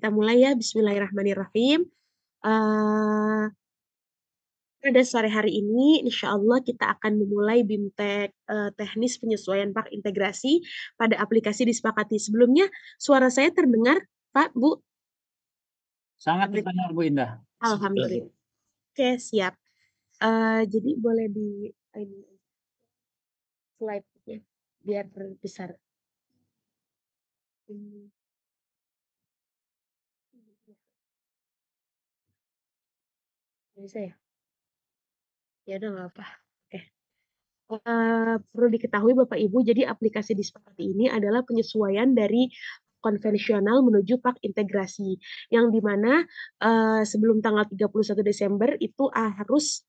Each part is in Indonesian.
kita mulai ya, bismillahirrahmanirrahim. Eee, pada sore hari ini insya Allah kita akan memulai BIMTEK, teknis penyesuaian pak integrasi pada aplikasi disepakati. Sebelumnya suara saya terdengar, Pak, Bu? Sangat terdengar Bu Indah. Alhamdulillah. Oke, siap. Jadi boleh di ini slide-nya biar besar. Bisa ya? Ya udah nggak apa. Oke. Perlu diketahui Bapak Ibu, jadi aplikasi disepakati ini adalah penyesuaian dari konvensional menuju pak integrasi, yang dimana sebelum tanggal 31 Desember itu harus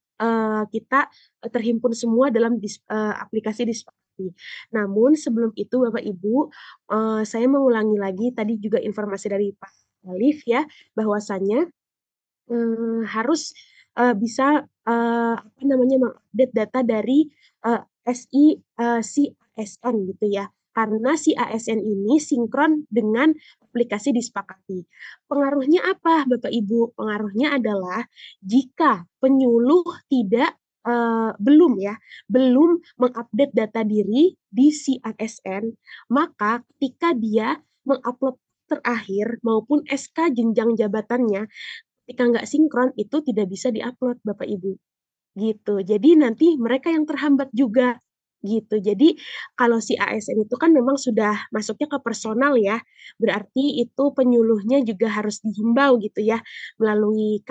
kita terhimpun semua dalam aplikasi disepakati. Namun sebelum itu Bapak Ibu, saya mengulangi lagi tadi juga informasi dari Pak Alif ya, bahwasannya harus bisa apa namanya mengupdate data dari si ASN gitu ya. Karena si ASN ini sinkron dengan aplikasi disepakati. Pengaruhnya apa, Bapak Ibu? Pengaruhnya adalah jika penyuluh belum mengupdate data diri di si ASN, maka ketika dia mengupload terakhir maupun SK jenjang jabatannya ketika nggak sinkron itu tidak bisa diupload Bapak Ibu gitu. Jadi nanti mereka yang terhambat juga gitu. Jadi kalau si ASN itu kan memang sudah masuknya ke personal ya, berarti itu penyuluhnya juga harus dihimbau gitu ya melalui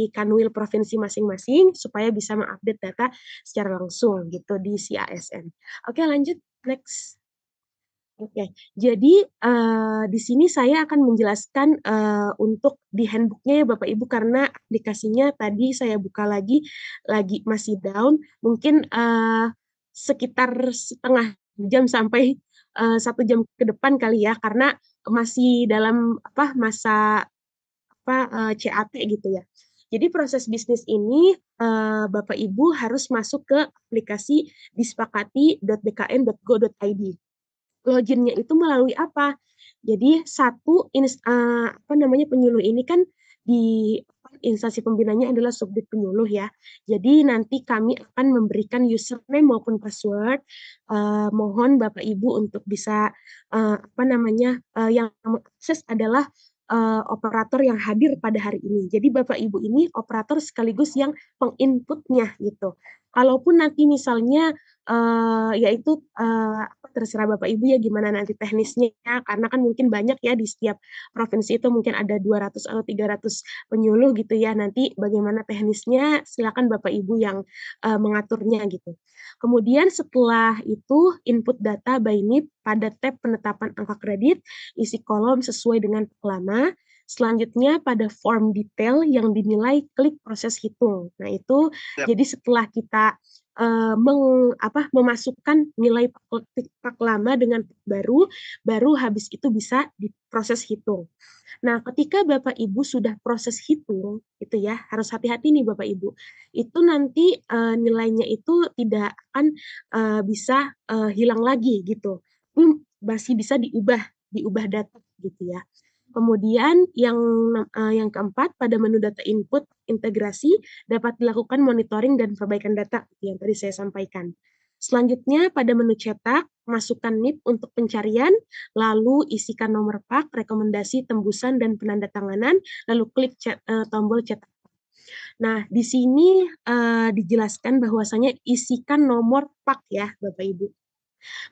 kanwil provinsi masing-masing supaya bisa mengupdate data secara langsung gitu di si ASN. Oke, lanjut next. Oke, jadi di sini saya akan menjelaskan untuk di handbooknya ya Bapak Ibu karena aplikasinya tadi saya buka lagi masih down, mungkin sekitar setengah jam sampai 1 jam ke depan kali ya karena masih dalam masa CAT gitu ya. Jadi proses bisnis ini Bapak Ibu harus masuk ke aplikasi disepakati.bkn.go.id. Loginnya itu melalui apa? Jadi penyuluh ini kan di instansi pembinanya adalah subdit penyuluh ya. Jadi nanti kami akan memberikan username maupun password. Mohon Bapak Ibu untuk bisa yang mengakses adalah operator yang hadir pada hari ini. Jadi Bapak Ibu ini operator sekaligus yang penginputnya gitu. Kalaupun nanti misalnya yaitu terserah Bapak Ibu ya gimana nanti teknisnya karena kan mungkin banyak ya di setiap provinsi itu mungkin ada 200 atau 300 penyuluh gitu ya. Nanti bagaimana teknisnya silakan Bapak Ibu yang mengaturnya gitu. Kemudian setelah itu input data by NIP pada tab penetapan angka kredit, isi kolom sesuai dengan lama. Selanjutnya pada form detail yang dinilai klik proses hitung. Nah itu jadi setelah kita memasukkan nilai pak lama dengan baru habis itu bisa diproses hitung. Nah, ketika Bapak Ibu sudah proses hitung, itu ya harus hati-hati nih Bapak Ibu. Itu nanti nilainya itu tidak akan bisa hilang lagi gitu. Masih bisa diubah data gitu ya. Kemudian yang keempat pada menu data input integrasi dapat dilakukan monitoring dan perbaikan data yang tadi saya sampaikan. Selanjutnya pada menu cetak masukkan NIP untuk pencarian, lalu isikan nomor pak, rekomendasi tembusan dan penandatanganan, lalu klik tombol cetak. Nah, di sini dijelaskan bahwasanya isikan nomor pak ya Bapak Ibu.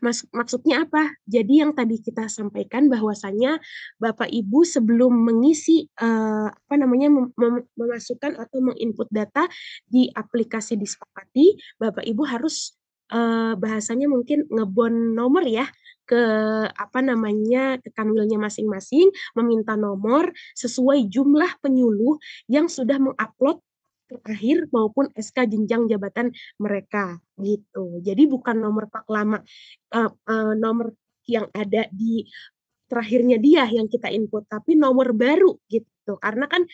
Maksudnya apa? Jadi yang tadi kita sampaikan bahwasanya Bapak Ibu sebelum mengisi memasukkan atau menginput data di aplikasi disepakati, Bapak Ibu harus bahasanya mungkin ngebon nomor ya ke ke kanwilnya masing-masing, meminta nomor sesuai jumlah penyuluh yang sudah mengupload terakhir maupun SK jenjang jabatan mereka gitu. Jadi bukan nomor pak lama, nomor yang ada di terakhirnya dia yang kita input, tapi nomor baru gitu. Karena kan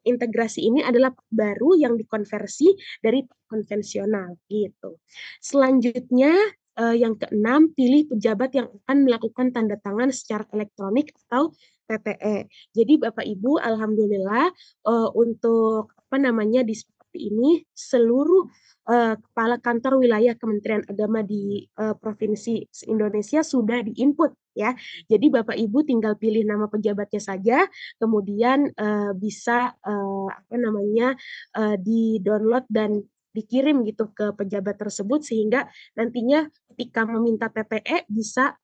integrasi ini adalah baru yang dikonversi dari konvensional gitu. Selanjutnya yang keenam, pilih pejabat yang akan melakukan tanda tangan secara elektronik atau TTE. Jadi Bapak Ibu alhamdulillah, untuk apa namanya, di seperti ini seluruh, kepala kantor wilayah Kementerian Agama di, provinsi se-Indonesia sudah di-input ya. Jadi Bapak Ibu tinggal pilih nama pejabatnya saja, kemudian, bisa, apa namanya, di-download dan dikirim gitu ke pejabat tersebut sehingga nantinya ketika meminta TTE bisa,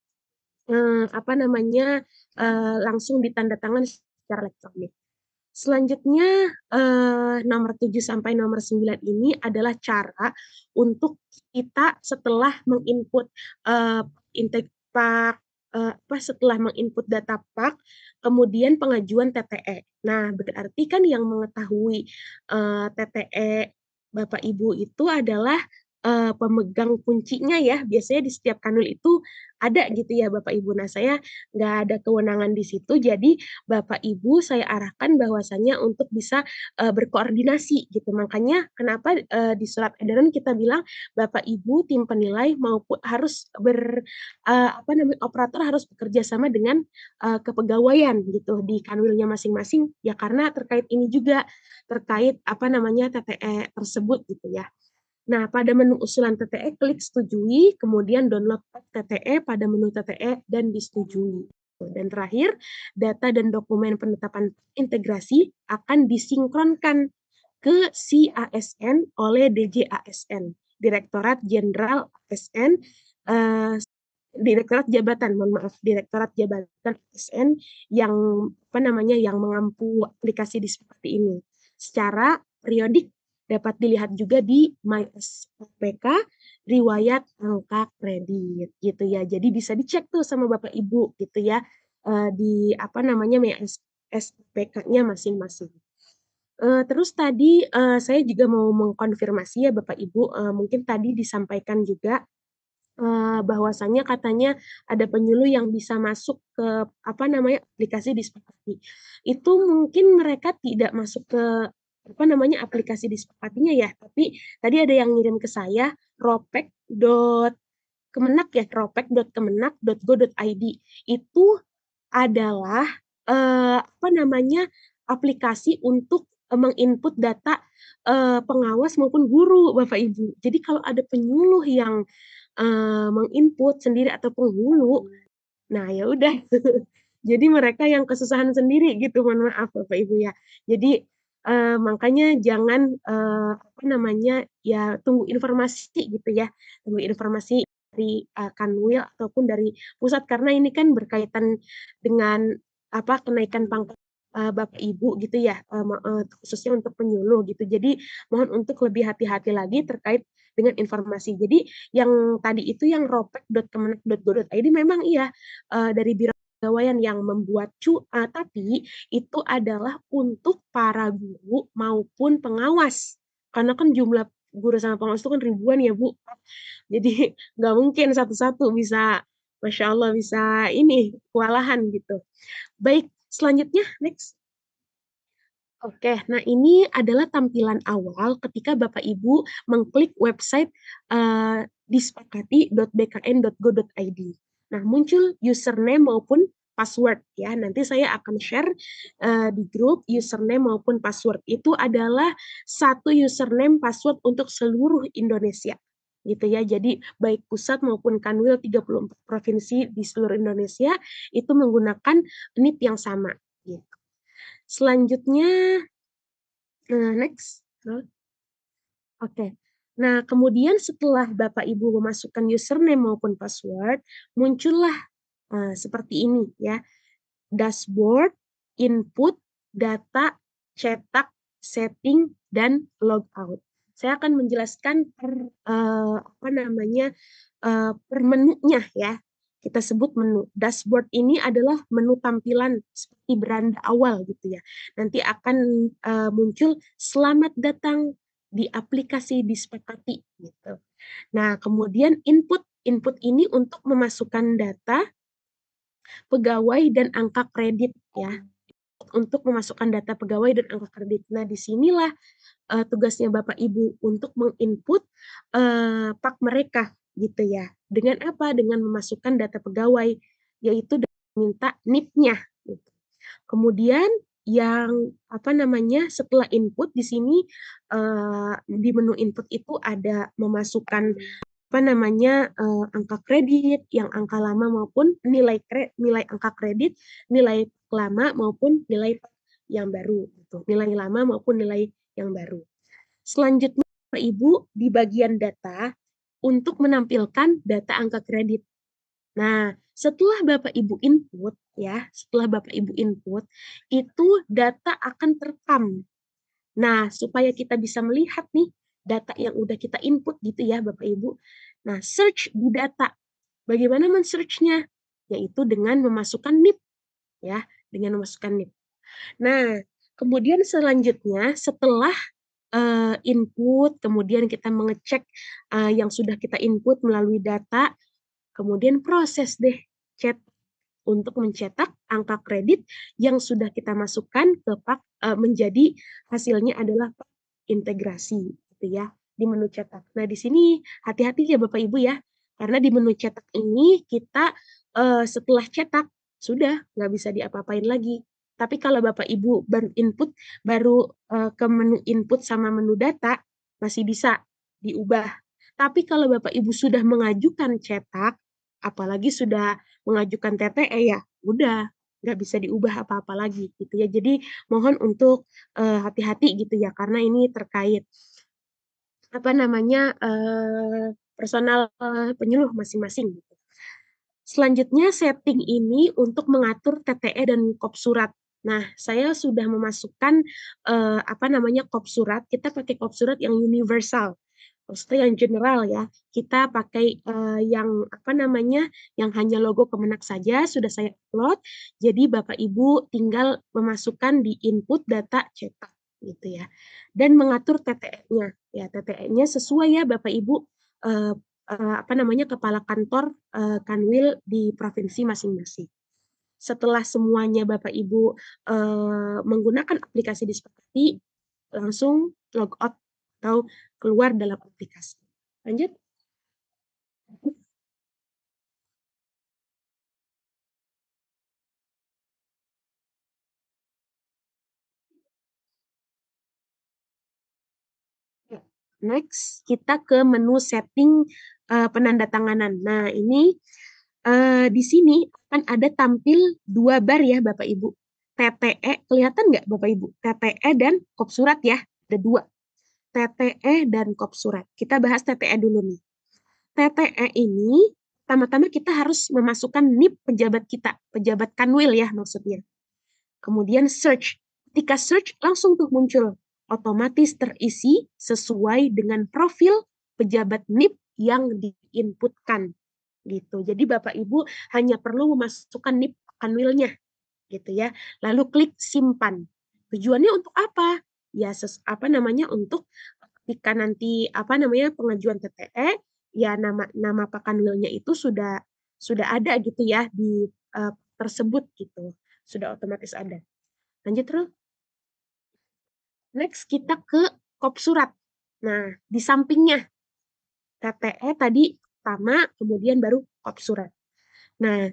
apa namanya, langsung ditandatangani secara elektronik. Selanjutnya, nomor 7 sampai nomor 9 ini adalah cara untuk kita setelah meng-input, intake PAK, apa, setelah meng-input data PAK, kemudian pengajuan TTE. Nah, berarti kan yang mengetahui, TTE Bapak Ibu itu adalah, pemegang kuncinya ya, biasanya di setiap kanwil itu ada gitu ya Bapak Ibu. Nah, saya nggak ada kewenangan di situ, jadi Bapak Ibu saya arahkan bahwasanya untuk bisa, berkoordinasi gitu. Makanya kenapa, di surat edaran kita bilang Bapak Ibu tim penilai maupun harus apa namanya, operator harus bekerja sama dengan, kepegawaian gitu di kanwilnya masing-masing, ya karena terkait ini juga, terkait apa namanya, TTE tersebut gitu ya. Nah, pada menu usulan TTE klik setujui, kemudian download TTE pada menu TTE dan disetujui. Dan terakhir, data dan dokumen penetapan integrasi akan disinkronkan ke si ASN oleh DJ ASN, Direktorat Jenderal ASN, Direktorat Jabatan, mohon maaf, Direktorat Jabatan ASN yang apa namanya, yang mengampu aplikasi di seperti ini. Secara periodik dapat dilihat juga di MySPK riwayat angka kredit gitu ya. Jadi bisa dicek tuh sama Bapak Ibu gitu ya, di apa namanya, MySPK-nya masing-masing. Terus tadi, saya juga mau mengkonfirmasi ya Bapak Ibu, mungkin tadi disampaikan juga, bahwasanya katanya ada penyuluh yang bisa masuk ke, apa namanya, aplikasi disepakati. Itu mungkin mereka tidak masuk ke, apa namanya, aplikasi disepakatinya ya, tapi tadi ada yang ngirim ke saya ropek.kemenak ya, ropek.kemenak.go.id. Itu adalah, apa namanya, aplikasi untuk, meng-input data, pengawas maupun guru Bapak Ibu. Jadi kalau ada penyuluh yang meng-input sendiri atau penghulu, nah ya udah jadi mereka yang kesusahan sendiri gitu, mohon maaf Bapak Ibu ya. Jadi, makanya jangan, apa namanya, ya tunggu informasi gitu ya, tunggu informasi dari, Kanwil ataupun dari pusat karena ini kan berkaitan dengan apa, kenaikan pangkat, Bapak Ibu gitu ya, khususnya untuk penyuluh gitu. Jadi mohon untuk lebih hati-hati lagi terkait dengan informasi. Jadi yang tadi itu yang ropek.kemenak.go.id memang iya, dari Biro Kepegawaian yang membuat tapi itu adalah untuk para guru maupun pengawas. Karena kan jumlah guru sama pengawas itu kan ribuan ya, Bu. Jadi nggak mungkin satu-satu bisa Masya Allah bisa ini, kewalahan gitu. Baik, selanjutnya next. Oke, nah ini adalah tampilan awal ketika Bapak Ibu mengklik website, disepakati.bkn.go.id. Nah, muncul username maupun password ya. Nanti saya akan share, di grup username maupun password. Itu adalah satu username password untuk seluruh Indonesia, gitu ya. Jadi baik pusat maupun kanwil 34 provinsi di seluruh Indonesia itu menggunakan NIP yang sama, gitu. Selanjutnya, next. Oke. Nah, kemudian setelah Bapak Ibu memasukkan username maupun password, muncullah, seperti ini ya, dashboard, input, data, cetak, setting, dan logout. Saya akan menjelaskan apa namanya, per menunya ya. Kita sebut menu. Dashboard ini adalah menu tampilan seperti beranda awal gitu ya. Nanti akan, muncul selamat datang di aplikasi disepakati gitu. Nah, kemudian input ini untuk memasukkan data pegawai dan angka kredit ya, untuk memasukkan data pegawai dan angka kredit. Nah, disinilah tugasnya Bapak Ibu untuk menginput PAK mereka gitu ya. Dengan apa? Dengan memasukkan data pegawai, yaitu minta NIP-nya gitu. Kemudian yang, apa namanya, setelah input di sini, di menu input itu ada memasukkan, apa namanya, angka kredit, yang angka lama maupun nilai angka kredit, nilai lama maupun nilai yang baru gitu, nilai lama maupun nilai yang baru. Selanjutnya Bapak Ibu di bagian data untuk menampilkan data angka kredit. Nah, setelah Bapak Ibu input ya, setelah Bapak Ibu input, itu data akan terekam. Nah, supaya kita bisa melihat nih data yang udah kita input gitu ya Bapak Ibu. Nah, search di data. Bagaimana men-search-nya? Yaitu dengan memasukkan NIP ya, dengan memasukkan NIP. Nah, kemudian selanjutnya setelah input, kemudian kita mengecek yang sudah kita input melalui data, kemudian proses deh untuk mencetak angka kredit yang sudah kita masukkan ke menjadi hasilnya adalah integrasi gitu ya di menu cetak. Nah, di sini hati-hati ya Bapak Ibu ya. Karena di menu cetak ini kita setelah cetak sudah nggak bisa diapa-apain lagi. Tapi kalau Bapak Ibu baru input, baru ke menu input sama menu data masih bisa diubah. Tapi kalau Bapak Ibu sudah mengajukan cetak, apalagi sudah mengajukan TTE ya, udah nggak bisa diubah apa-apa lagi gitu ya. Jadi mohon untuk hati-hati gitu ya, karena ini terkait apa namanya personal penyuluh masing-masing gitu. Selanjutnya setting ini untuk mengatur TTE dan kop surat. Nah, saya sudah memasukkan apa namanya kop surat. Kita pakai kop surat yang universal, maksudnya yang general ya. Kita pakai yang apa namanya, yang hanya logo Kemenak saja sudah saya upload. Jadi Bapak Ibu tinggal memasukkan di input data cetak gitu ya. Dan mengatur TTE-nya. Ya, TTE-nya sesuai ya Bapak Ibu eh, apa namanya kepala kantor Kanwil di provinsi masing-masing. Setelah semuanya Bapak Ibu menggunakan aplikasi disepakati, langsung log out atau keluar dalam aplikasi. Lanjut. Next, kita ke menu setting penandatanganan. Nah, ini di sini akan ada tampil dua bar ya Bapak Ibu. TTE, kelihatan nggak Bapak Ibu? TTE dan kop surat ya, ada dua. TTE dan kop surat. Kita bahas TTE dulu nih. TTE ini, pertama-tama kita harus memasukkan NIP pejabat kita, pejabat Kanwil ya maksudnya. Kemudian search. Ketika search, langsung tuh muncul. Otomatis terisi sesuai dengan profil pejabat NIP yang diinputkan. Gitu. Jadi Bapak Ibu hanya perlu memasukkan NIP Kanwilnya gitu ya. Lalu klik simpan. Tujuannya untuk apa? Ya apa namanya untuk ketika nanti apa namanya pengajuan TTE ya nama Pak Kanwilnya itu sudah ada gitu ya di tersebut gitu. Sudah otomatis ada. Lanjut terus. Next kita ke kop surat. Nah, di sampingnya TTE tadi pertama, kemudian baru kop surat. Nah,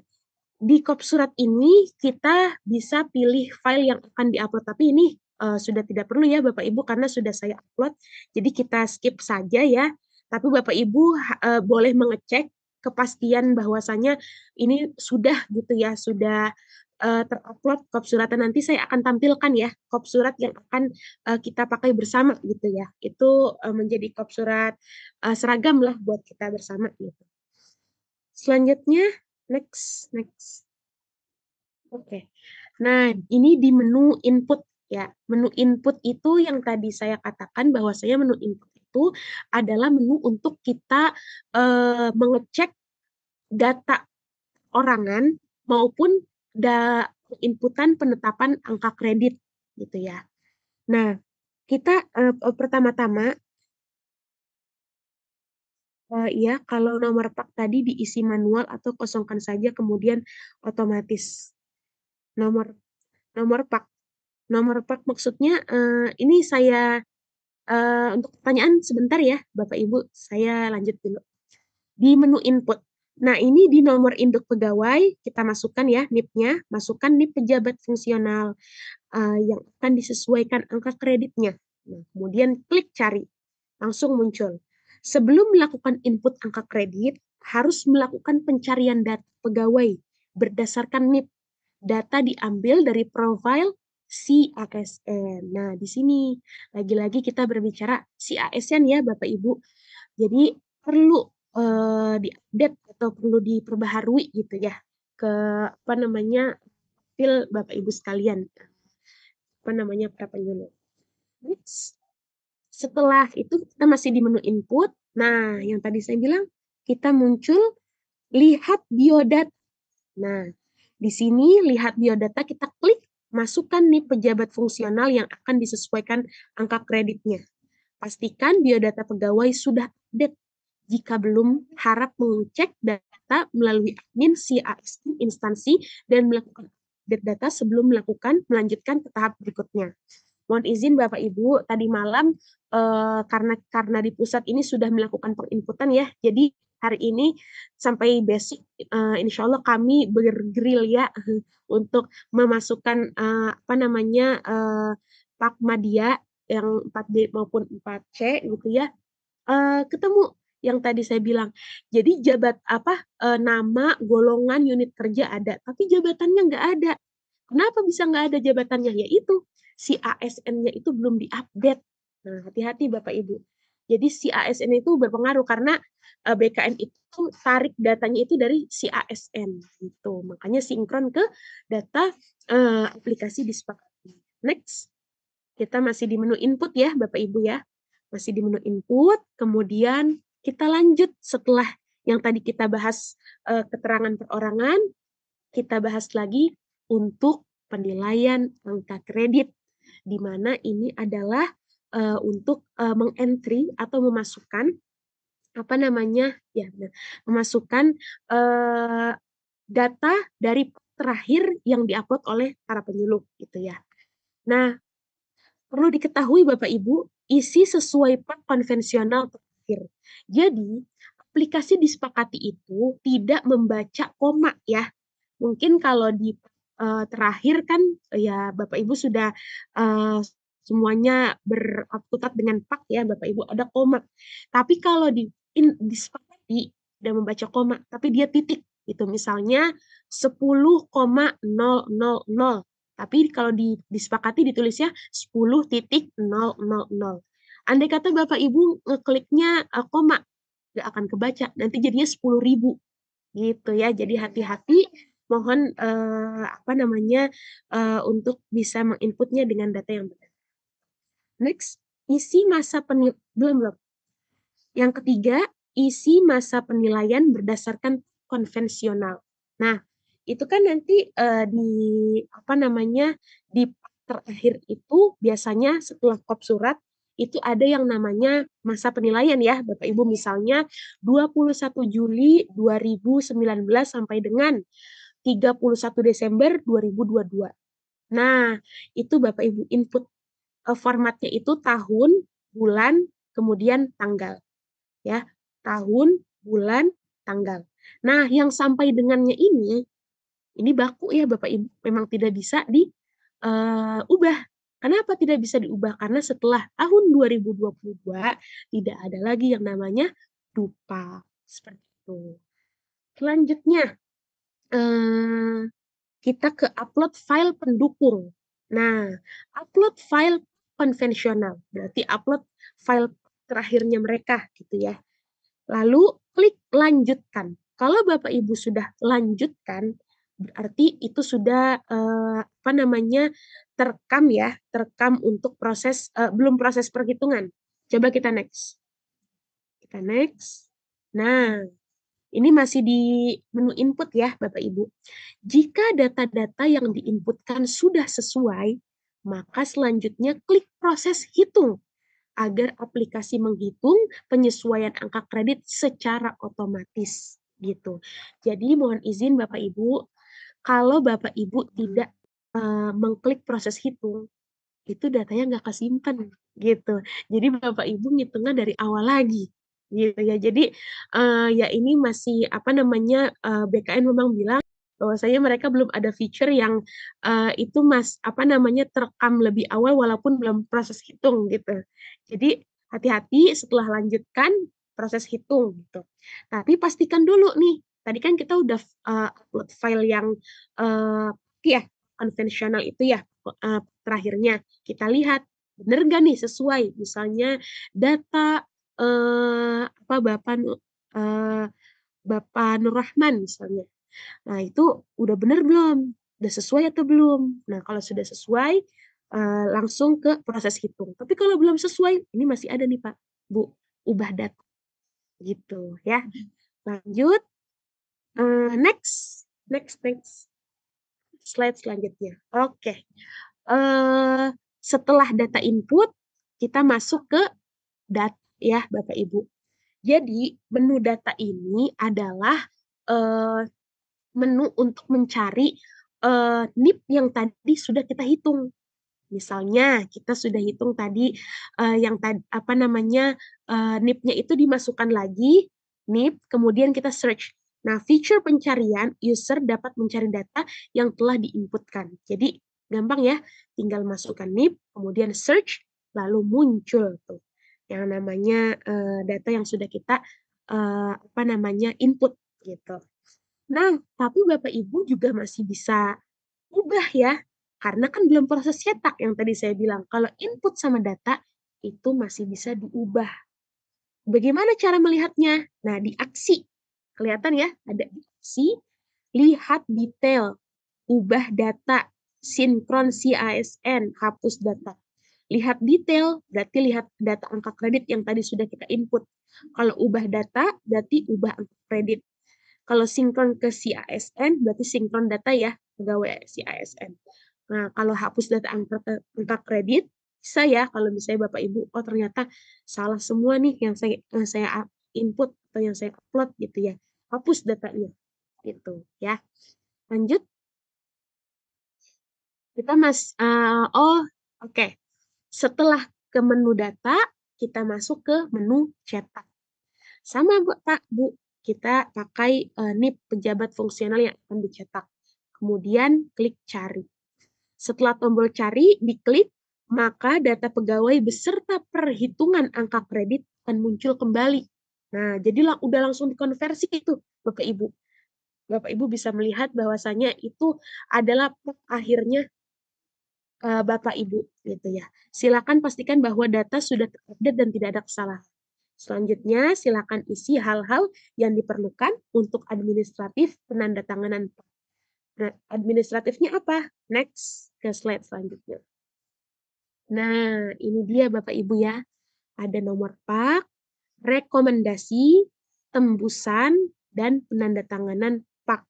di kop surat ini kita bisa pilih file yang akan diupload, tapi ini sudah tidak perlu ya Bapak Ibu karena sudah saya upload. Jadi kita skip saja ya. Tapi Bapak Ibu boleh mengecek kepastian bahwasanya ini sudah gitu ya, sudah terupload kop suratnya. Nanti saya akan tampilkan ya kop surat yang akan kita pakai bersama gitu ya. Itu menjadi kop surat seragam lah buat kita bersama gitu. Selanjutnya next. Oke. Nah, ini di menu input ya. Menu input itu yang tadi saya katakan bahwasanya menu input itu adalah menu untuk kita mengecek data orangan maupun inputan penetapan angka kredit gitu ya. Nah, kita pertama-tama ya kalau nomor pak tadi diisi manual atau kosongkan saja kemudian otomatis nomor nomor pak. Nomor pak maksudnya ini saya untuk pertanyaan sebentar ya Bapak Ibu, saya lanjut dulu. Di menu input. Nah, ini di nomor induk pegawai kita masukkan ya NIP-nya, masukkan NIP pejabat fungsional yang akan disesuaikan angka kreditnya. Nah, kemudian klik cari, langsung muncul. Sebelum melakukan input angka kredit, harus melakukan pencarian data pegawai berdasarkan NIP. Data diambil dari profil si ASN. Nah, di sini lagi-lagi kita berbicara si ASN ya, Bapak Ibu. Jadi perlu diupdate atau perlu diperbaharui gitu ya ke apa namanya profil Bapak Ibu sekalian, apa namanya para penyuluh. Next. Setelah itu kita masih di menu input. Nah, yang tadi saya bilang kita muncul lihat biodata. Nah, di sini lihat biodata kita klik masukkan nih pejabat fungsional yang akan disesuaikan angka kreditnya. Pastikan biodata pegawai sudah update. Jika belum, harap mengecek data melalui admin si ASN instansi dan melakukan update data sebelum melanjutkan ke tahap berikutnya. Mohon izin Bapak Ibu, tadi malam karena di pusat ini sudah melakukan penginputan ya, jadi hari ini sampai besok insya Allah kami bergerilya untuk memasukkan apa namanya Pakmadia yang 4B maupun 4C gitu ya, ketemu yang tadi saya bilang. Jadi nama, golongan, unit kerja ada, tapi jabatannya nggak ada. Kenapa bisa nggak ada jabatannya? Yaitu si ASN-nya itu belum diupdate. Nah, hati-hati Bapak Ibu. Jadi si ASN itu berpengaruh karena BKN itu tarik datanya itu dari si ASN gitu. Makanya sinkron ke data aplikasi disepakati. Next. Kita masih di menu input ya Bapak Ibu ya. Masih di menu input, kemudian kita lanjut setelah yang tadi kita bahas keterangan perorangan, kita bahas lagi untuk penilaian angka kredit, di mana ini adalah untuk mengentry atau memasukkan apa namanya ya, memasukkan data dari terakhir yang diupload oleh para penyuluh gitu ya. Nah, perlu diketahui Bapak Ibu, isi sesuai plat konvensional terakhir. Jadi, aplikasi disepakati itu tidak membaca koma ya. Mungkin kalau di terakhir kan ya Bapak Ibu sudah semuanya berkutat dengan pak ya Bapak Ibu ada koma. Tapi kalau disepakati tidak membaca koma, tapi dia titik itu misalnya 10,000. Tapi kalau disepakati ditulisnya 10,000. Andai kata Bapak Ibu ngekliknya koma, nggak akan kebaca. Nanti jadinya 10.000 gitu ya. Jadi hati-hati, mohon apa namanya untuk bisa menginputnya dengan data yang benar. Next, isi masa belum. Yang ketiga, isi masa penilaian berdasarkan konvensional. Nah, itu kan nanti di apa namanya di terakhir itu biasanya setelah kop surat itu ada yang namanya masa penilaian ya Bapak Ibu, misalnya 21 Juli 2019 sampai dengan 31 Desember 2022. Nah, itu Bapak Ibu input formatnya itu tahun, bulan, kemudian tanggal ya, tahun, bulan, tanggal. Nah, yang sampai dengannya ini baku ya Bapak Ibu, memang tidak bisa diubah. Kenapa tidak bisa diubah? Karena setelah tahun 2022 tidak ada lagi yang namanya dupa. Seperti itu. Selanjutnya, kita ke upload file pendukung. Nah, upload file konvensional, berarti upload file terakhirnya mereka gitu ya. Lalu klik lanjutkan. Kalau Bapak Ibu sudah lanjutkan, berarti itu sudah apa namanya terekam ya, terekam untuk proses belum proses perhitungan. Coba kita next. Kita next. Nah, ini masih di menu input ya Bapak Ibu. Jika data-data yang diinputkan sudah sesuai, maka selanjutnya klik proses hitung agar aplikasi menghitung penyesuaian angka kredit secara otomatis gitu. Jadi mohon izin Bapak Ibu, kalau Bapak Ibu tidak mengklik proses hitung, itu datanya nggak kesimpan gitu. Jadi Bapak Ibu ngitungnya dari awal lagi gitu ya. Jadi, ya ini masih, apa namanya, BKN memang bilang bahwasanya mereka belum ada feature yang, itu apa namanya, terekam lebih awal walaupun belum proses hitung gitu. Jadi hati-hati setelah lanjutkan proses hitung gitu. Tapi pastikan dulu nih, tadi kan kita udah upload file yang, eee, ya konvensional itu ya, terakhirnya. Kita lihat, bener nggak nih sesuai, misalnya data apa, eee, Bapak Nurrahman misalnya. Nah, itu udah bener belum? Udah sesuai atau belum? Nah, kalau sudah sesuai, langsung ke proses hitung. Tapi kalau belum sesuai, ini masih ada nih Pak, Bu, ubah data, gitu ya. Lanjut, next next next, slide selanjutnya. Oke, eee, setelah data input, kita masuk ke ya, Bapak Ibu. Jadi, menu data ini adalah, eee, menu untuk mencari, NIP yang tadi sudah kita hitung. Misalnya kita sudah hitung tadi, yang apa namanya, NIP-nya itu dimasukkan lagi, NIP, kemudian kita search. Nah, fitur pencarian, user dapat mencari data yang telah di-input-kan. Jadi gampang ya, tinggal masukkan NIP, kemudian search, lalu muncul tuh yang namanya, data yang sudah kita, apa namanya, input gitu. Nah, tapi Bapak Ibu juga masih bisa ubah ya, karena kan belum proses cetak yang tadi saya bilang. Kalau input sama data, itu masih bisa diubah. Bagaimana cara melihatnya? Nah, di aksi. Kelihatan ya, ada di aksi, lihat detail, ubah data, sinkron CASN, hapus data. Lihat detail, berarti lihat data angka kredit yang tadi sudah kita input. Kalau ubah data, berarti ubah angka kredit. Kalau sinkron ke CASN, berarti sinkron data ya, pegawai CASN. Nah, kalau hapus data angka kredit, bisa ya kalau misalnya Bapak Ibu, oh ternyata salah semua nih yang saya input atau yang saya upload gitu ya. Hapus datanya, gitu ya. Lanjut, kita oh oke. Setelah ke menu data, kita masuk ke menu cetak. Sama Pak, Bu, kita pakai, NIP pejabat fungsional yang akan dicetak. Kemudian klik cari. Setelah tombol cari diklik, maka data pegawai beserta perhitungan angka kredit akan muncul kembali. Nah, jadi udah langsung dikonversi itu, Bapak Ibu. Bapak Ibu bisa melihat bahwasanya itu adalah akhirnya, Bapak Ibu gitu ya. Silakan pastikan bahwa data sudah terupdate dan tidak ada kesalahan. Selanjutnya, silakan isi hal-hal yang diperlukan untuk administratif penandatanganan. Nah, administratifnya apa? Next ke slide selanjutnya. Nah, ini dia Bapak Ibu ya. Ada nomor PAK, rekomendasi, tembusan, dan penandatanganan PAK.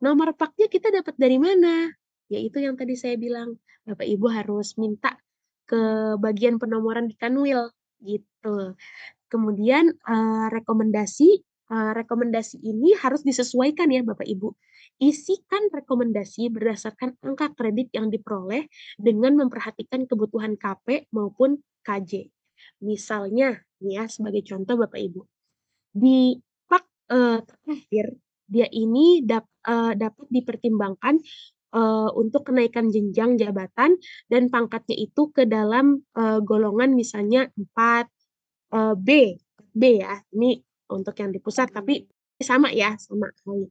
Nomor PAK-nya kita dapat dari mana? Yaitu yang tadi saya bilang, Bapak Ibu harus minta ke bagian penomoran di Kanwil gitu. Kemudian, rekomendasi ini harus disesuaikan ya Bapak Ibu. Isikan rekomendasi berdasarkan angka kredit yang diperoleh dengan memperhatikan kebutuhan KP maupun KJ. Misalnya nih ya sebagai contoh Bapak Ibu, di PAK, terakhir dia ini dapat dipertimbangkan, untuk kenaikan jenjang jabatan dan pangkatnya itu ke dalam, golongan misalnya 4, B B ya, ini untuk yang di pusat tapi sama ya, sama halnya.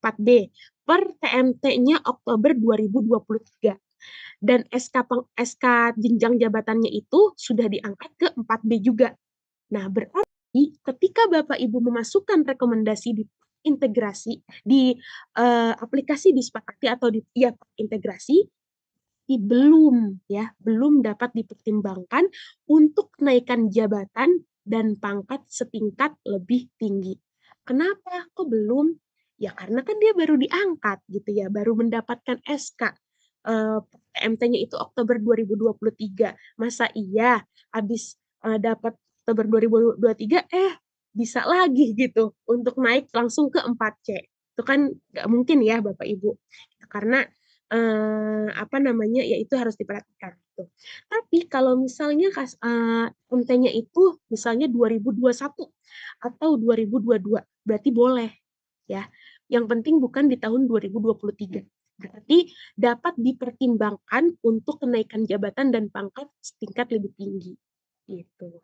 4B, per TMT-nya Oktober 2023 dan SK jenjang jabatannya itu sudah diangkat ke 4B juga. Nah, berarti ketika Bapak Ibu memasukkan rekomendasi di integrasi di, aplikasi disepakati atau integrasi, belum ya, belum dapat dipertimbangkan untuk kenaikan jabatan dan pangkat setingkat lebih tinggi. Kenapa? Kok belum? Ya karena kan dia baru diangkat gitu ya, baru mendapatkan SK, PMT-nya itu Oktober 2023. Masa iya habis, dapat Oktober 2023, bisa lagi gitu untuk naik langsung ke 4C. Itu kan nggak mungkin ya Bapak Ibu. Karena apa namanya, ya itu harus diperhatikan gitu. Tapi kalau misalnya MT-nya itu misalnya 2021, atau 2022, berarti boleh ya. Yang penting bukan di tahun 2023. Berarti dapat dipertimbangkan untuk kenaikan jabatan dan pangkat setingkat lebih tinggi, gitu.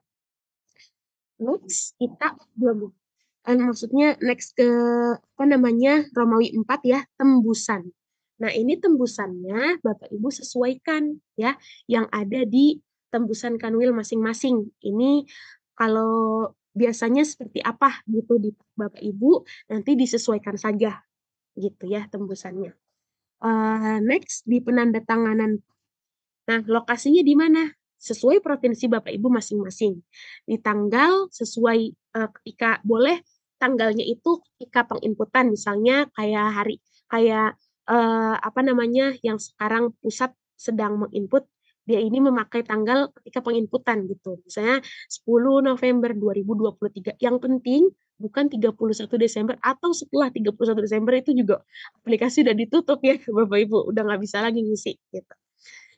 Next, kita belum maksudnya next ke apa namanya, Romawi 4 ya, tembusan. Nah, ini tembusannya Bapak Ibu sesuaikan ya, yang ada di tembusan kanwil masing-masing. Ini kalau biasanya seperti apa gitu di Bapak Ibu, nanti disesuaikan saja gitu ya tembusannya. Next di penandatanganan. Nah, lokasinya di mana? Sesuai provinsi Bapak Ibu masing-masing. Di tanggal sesuai ketika boleh tanggalnya itu ketika penginputan, misalnya kayak apa namanya yang sekarang pusat sedang menginput, dia ini memakai tanggal ketika penginputan gitu. Misalnya 10 November 2023. Yang penting bukan 31 Desember atau setelah 31 Desember itu juga aplikasi udah ditutup ya Bapak Ibu, udah nggak bisa lagi ngisi gitu.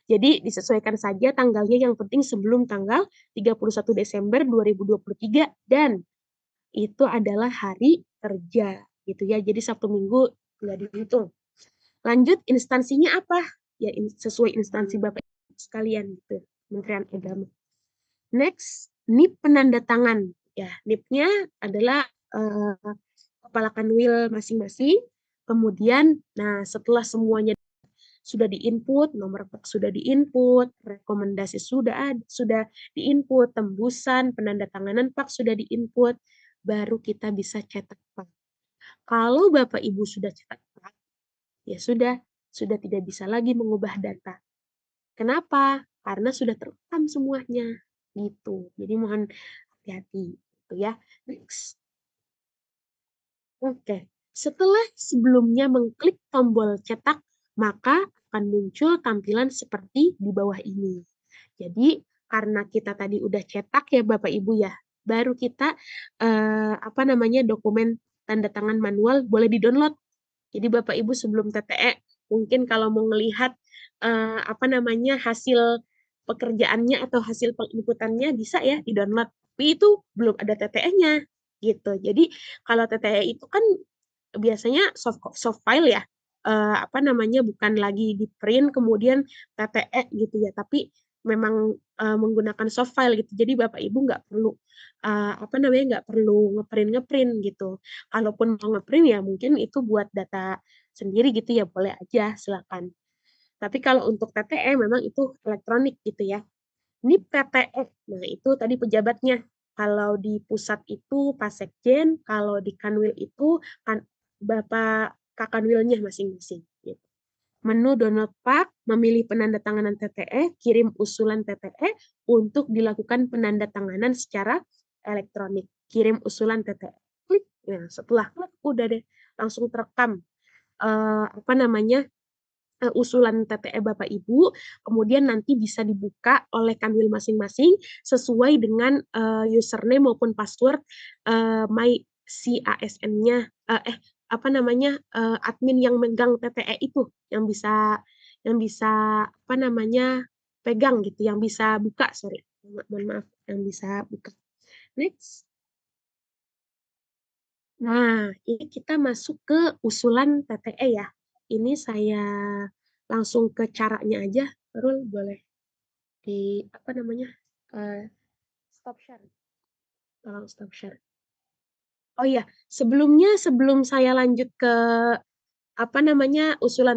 Jadi disesuaikan saja tanggalnya yang penting sebelum tanggal 31 Desember 2023 dan itu adalah hari kerja gitu ya. Jadi Sabtu Minggu nggak dihitung. Lanjut instansinya apa? Ya sesuai instansi Bapak Ibu sekalian gitu, Kementerian Agama. Next, NIP penandatangan. Ya, NIP-nya adalah kepala kanwil masing-masing. Kemudian, nah setelah semuanya sudah diinput, nomor PAK sudah diinput, rekomendasi sudah diinput, tembusan, penandatanganan PAK sudah diinput, baru kita bisa cetak PAK. Kalau Bapak Ibu sudah cetak PAK, ya sudah tidak bisa lagi mengubah data. Kenapa? Karena sudah terekam semuanya. Gitu. Jadi mohon hati-hati gitu ya. Next. Oke. Setelah sebelumnya mengklik tombol cetak, maka akan muncul tampilan seperti di bawah ini. Jadi, karena kita tadi udah cetak ya Bapak Ibu ya, baru kita apa namanya dokumen tanda tangan manual boleh di-download. Jadi Bapak Ibu sebelum TTE mungkin kalau mau melihat apa namanya hasil pekerjaannya atau hasil penginputannya bisa ya di-download. Tapi itu belum ada TTE-nya gitu. Jadi kalau TTE itu kan biasanya soft file ya, apa namanya, bukan lagi di-print kemudian TTE gitu ya, tapi memang, menggunakan soft file gitu. Jadi Bapak Ibu nggak perlu, apa namanya, nggak perlu nge-print gitu. Kalaupun mau nge-print ya mungkin itu buat data sendiri gitu ya, boleh aja silakan. Tapi kalau untuk TTE memang itu elektronik gitu ya. NIP TTE, nah itu tadi pejabatnya. Kalau di pusat itu Pak Sekjen, kalau di Kanwil itu kan Bapak Kakanwilnya masing-masing gitu. Menu download PAK, memilih penandatanganan TTE, kirim usulan TTE untuk dilakukan penandatanganan secara elektronik. Kirim usulan TTE. Klik. Nah, setelah klik udah deh langsung terekam apa namanya usulan TTE Bapak Ibu, kemudian nanti bisa dibuka oleh kanwil masing-masing sesuai dengan username maupun password my si ASN-nya apa namanya admin yang megang TTE itu yang bisa apa namanya pegang gitu, yang bisa buka sorry, mohon maaf yang bisa buka. Next. Nah, ini kita masuk ke usulan TTE ya. Ini saya langsung ke caranya aja, Rul boleh di apa namanya? Stop share. Tolong stop share. Oh iya, sebelum saya lanjut ke apa namanya usulan